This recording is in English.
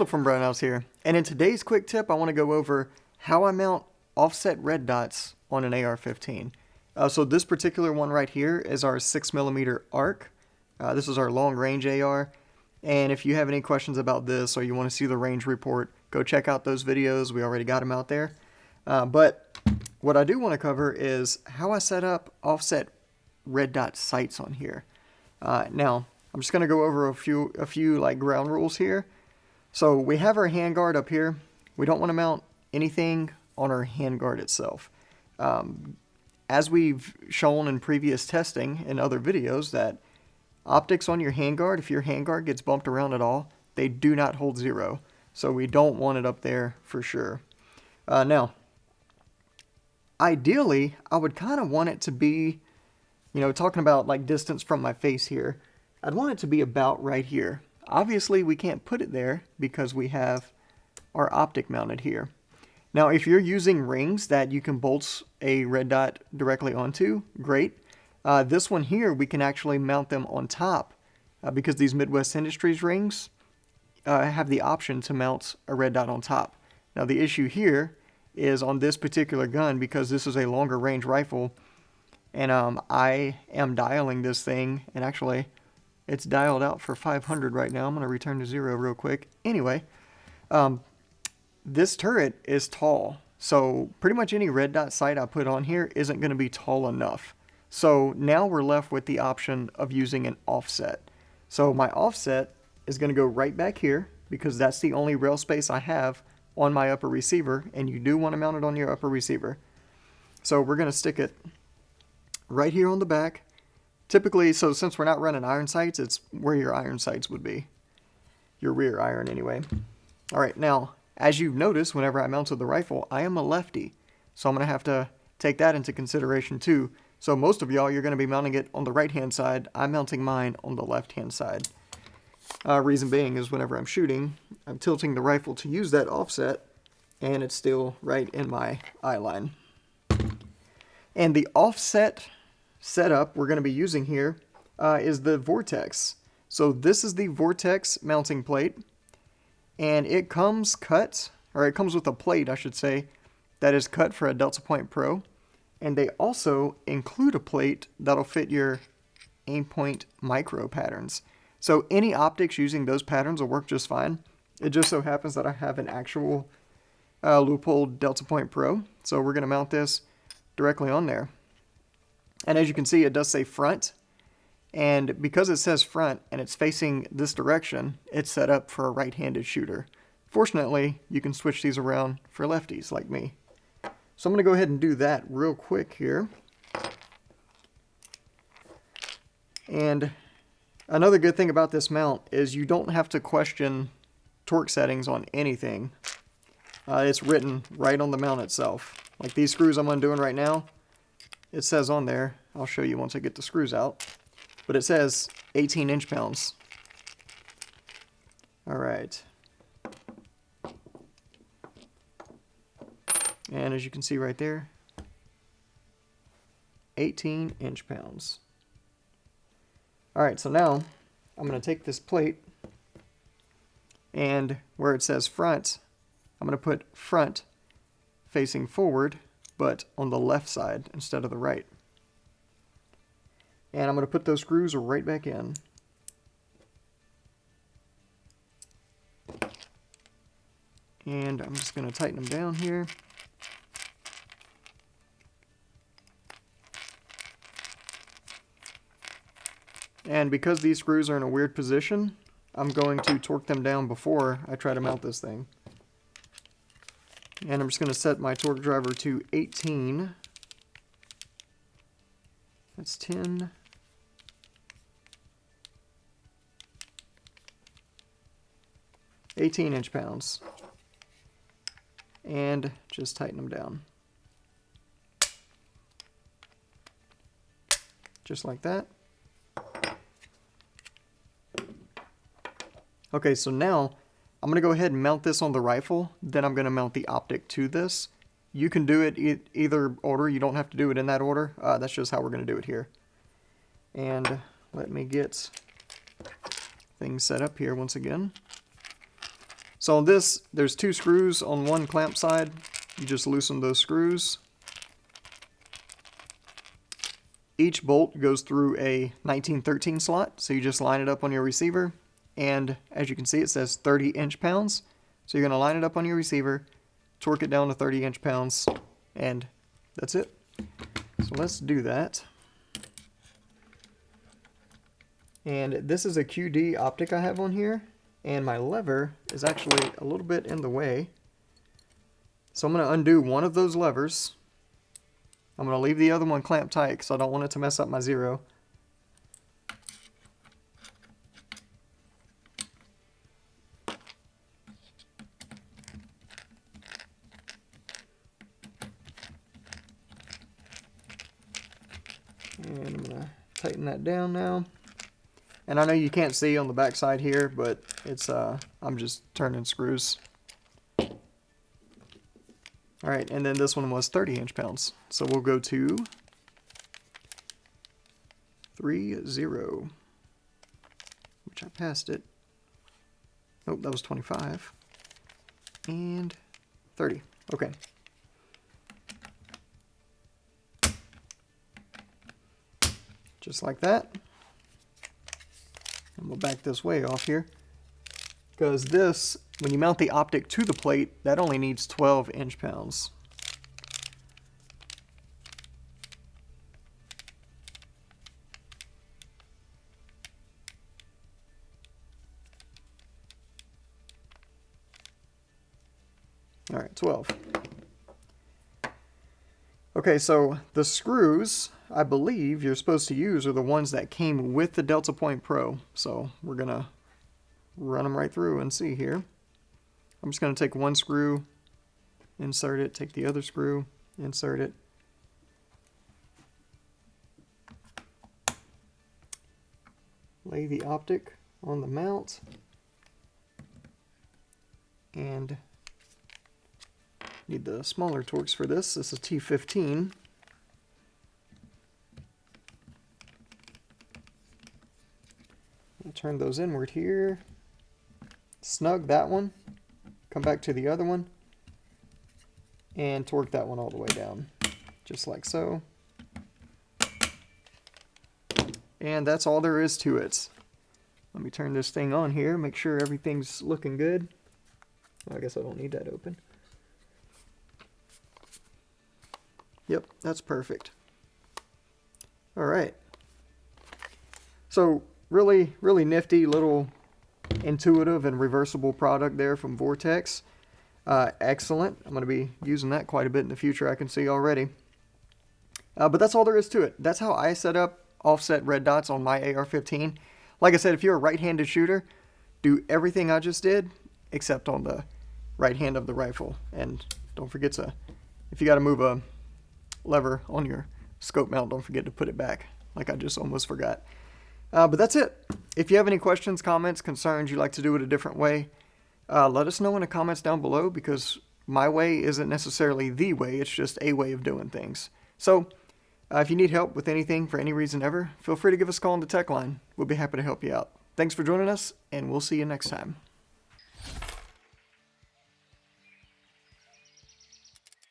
Caleb from Brownells here, and in today's quick tip I want to go over how I mount offset red dots on an AR-15. So this particular one right here is our 6mm ARC. This is our long range AR, and if you have any questions about this or you want to see the range report, go check out those videos. We already got them out there. But what I do want to cover is how I set up offset red dot sights on here. Now I'm just going to go over a few like ground rules here. So we have our handguard up here. We don't want to mount anything on our handguard itself. As we've shown in previous testing in other videos, that optics on your handguard, if your handguard gets bumped around at all, they do not hold zero. So we don't want it up there for sure. Now, ideally, I would kind of want it to be, talking about like distance from my face here, I'd want it to be about right here. Obviously, we can't put it there because we have our optic mounted here. Now, if you're using rings that you can bolt a red dot directly onto, great. This one here, we can actually mount them on top because these Midwest Industries rings have the option to mount a red dot on top. Now, the issue here is on this particular gun, because this is a longer range rifle, and I am dialing this thing, and actually it's dialed out for 500 right now. I'm going to return to 0 real quick. Anyway, this turret is tall, so pretty much any red dot sight I put on here isn't going to be tall enough. So now we're left with the option of using an offset. So my offset is going to go right back here because that's the only rail space I have on my upper receiver, and you do want to mount it on your upper receiver. So we're going to stick it right here on the back. Typically, so since we're not running iron sights, it's where your iron sights would be. Your rear iron anyway. Alright, now, as you've noticed, whenever I mounted the rifle, I am a lefty. So I'm going to have to take that into consideration too. So most of y'all, you're going to be mounting it on the right-hand side. I'm mounting mine on the left-hand side. Reason being is whenever I'm shooting, I'm tilting the rifle to use that offset, and it's still right in my eye line. And the offset setup we're going to be using here is the Vortex. So this is the Vortex mounting plate, and it comes cut, or it comes with a plate, I should say, that is cut for a DeltaPoint Pro, and they also include a plate that'll fit your aimpoint micro patterns. So any optics using those patterns will work just fine. It just so happens that I have an actual loophole DeltaPoint Pro, so we're going to mount this directly on there. And as you can see, it does say front, and because it says front and it's facing this direction, it's set up for a right-handed shooter. Fortunately, you can switch these around for lefties like me. So I'm going to go ahead and do that real quick here. And another good thing about this mount is you don't have to question torque settings on anything. It's written right on the mount itself. Like these screws I'm undoing right now, it says on there, I'll show you once I get the screws out, but it says 18 inch-pounds. Alright. And as you can see right there, 18 inch-pounds. Alright, so now I'm going to take this plate, and where it says front, I'm going to put front facing forward, but on the left side instead of the right. And I'm going to put those screws right back in. And I'm just going to tighten them down here. And because these screws are in a weird position, I'm going to torque them down before I try to mount this thing. And I'm just going to set my torque driver to 18. That's 10. $18 inch-pounds. And just tighten them down. Just like that. Okay, so now I'm going to go ahead and mount this on the rifle, then I'm going to mount the optic to this. You can do it either order, you don't have to do it in that order, that's just how we're going to do it here. And let me get things set up here once again. So on this, there's 2 screws on one clamp side. You just loosen those screws. Each bolt goes through a 1913 slot, so you just line it up on your receiver. And as you can see, it says 30 inch-pounds. So you're going to line it up on your receiver, torque it down to 30 inch-pounds, and that's it. So let's do that. And this is a QD Optic I have on here, and my lever is actually a little bit in the way. So I'm going to undo one of those levers. I'm going to leave the other one clamped tight because I don't want it to mess up my zero. And I'm going to tighten that down now. And I know you can't see on the back side here, but it's I'm just turning screws. Alright, and then this one was 30 inch-pounds. So we'll go to 30, which I passed it. Nope, that was 25. And 30. Okay. Just like that. And we'll back this way off here. Because this, when you mount the Optic to the plate, that only needs 12 inch-pounds. Alright, 12. Okay, so the screws, I believe you're supposed to use are the ones that came with the DeltaPoint Pro. So we're going to run them right through and see here. I'm just going to take one screw, insert it, take the other screw, insert it. Lay the Optic on the mount. And need the smaller Torx for this. This is T15. I'll turn those inward here. Snug that one. Come back to the other one. And torque that one all the way down. Just like so. And that's all there is to it. Let me turn this thing on here. Make sure everything's looking good. Well, I guess I don't need that open. Yep, that's perfect. Alright. So, really nifty little intuitive and reversible product there from Vortex. Excellent. I'm going to be using that quite a bit in the future, I can see already. But that's all there is to it. That's how I set up offset red dots on my AR-15. Like I said, if you're a right-handed shooter, do everything I just did, except on the right hand of the rifle. And don't forget to, if you got to move a lever on your scope mount, don't forget to put it back, like I just almost forgot. But that's it. If you have any questions, comments, concerns, you'd like to do it a different way, let us know in the comments down below, because my way isn't necessarily the way, it's just a way of doing things. So, if you need help with anything for any reason ever, feel free to give us a call on the tech line. We'll be happy to help you out. Thanks for joining us, and we'll see you next time.